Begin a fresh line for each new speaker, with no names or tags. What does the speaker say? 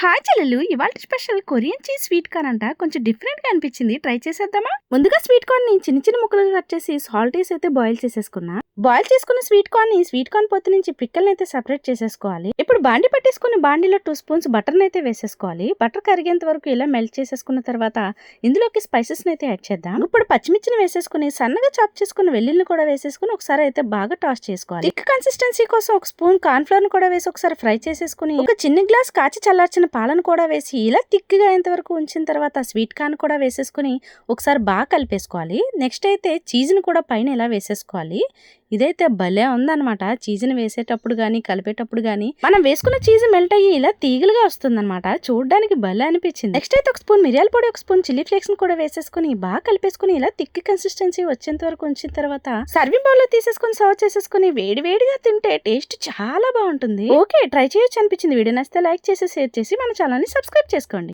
Hi చెల్లెలు, ఇవాళ special Korean cheese sweet corn అంట. కొంచెం డిఫరెంట్ గా అనిపించింది. ట్రై చేసేద్దామా? ముందుగా స్వీట్ కార్న్ ని చిన్న చిన్న ముక్కలుగా కట్ చేసి సాల్టీస్ అయితే బాయిల్ చేసేసుకున్నా. బాయిల్ చేసుకున్న స్వీట్ కార్న్ పొత్తు నుంచి పిక్కల్ని అయితే సెపరేట్ చేసేసుకోవాలి. ఇప్పుడు బాండి పట్టేసుకుని బాండీలో 2 స్పూన్స్ బటర్ అయితే వేసేసుకోవాలి. బటర్ కరిగేంత వరకు ఇలా మెల్ట్ చేసేసుకున్న తర్వాత ఇందులోకి స్పైసెస్ అయితే యాడ్ చేద్దాం. ఇప్పుడు పచ్చిమిర్చిని వేసేసుకుని సన్నగా చాప్ చేసుకున్న వెల్లుల్లిని కూడా వేసేసుకుని ఒకసారి అయితే బాగా టాస్ చేసుకోవాలి. థిక్ కన్సిస్టెన్సీ కోసం 1 స్పూన్ కార్న్ ఫ్లోర్ ని కూడా వేసి ఒకసారి ఫ్రై చేసేసుకుని ఒక చిన్న గ్లాస్ కాచి చల్లార్చిన పాలను కూడా వేసి ఇలా థిక్గా అయ్యేంత వరకు ఉంచిన తర్వాత స్వీట్ కార్న్ కూడా వేసేసుకుని ఒకసారి బాగా కలిపేసుకోవాలి. నెక్స్ట్ అయితే చీజ్ని కూడా పైన ఇలా వేసేసుకోవాలి. ఇదైతే భలే ఉందన్నమాట. చీజ్ని వేసేటప్పుడు కానీ కలిపేటప్పుడు కానీ మనం వేసుకున్న చీజ్ మెల్ట్ అయ్యి ఇలా తీగలుగా వస్తుందన్నమాట. చూడడానికి భలే అనిపించింది. నెక్స్ట్ అయితే 1 స్పూన్ మిరియాల పొడి, 1 స్పూన్ చిల్లీ ఫ్లేక్స్ ని కూడా వేసేసుకుని బాగా కలిపేసుకుని ఇలా థిక్ కన్సిస్టెన్సీ వచ్చేంత వరకు ఉంచిన తర్వాత సర్వింగ్ బౌల్ లో తీసేసుకుని సర్వ్ చేసేసుకుని వేడి వేడిగా తింటే టేస్ట్ చాలా బాగుంటుంది. ఓకే, ట్రై చేయొచ్చు అనిపించింది. వీడియో నచ్చితే లైక్ చేసి షేర్ చేసి మన ఛానల్ ని సబ్స్క్రైబ్ చేసుకోండి.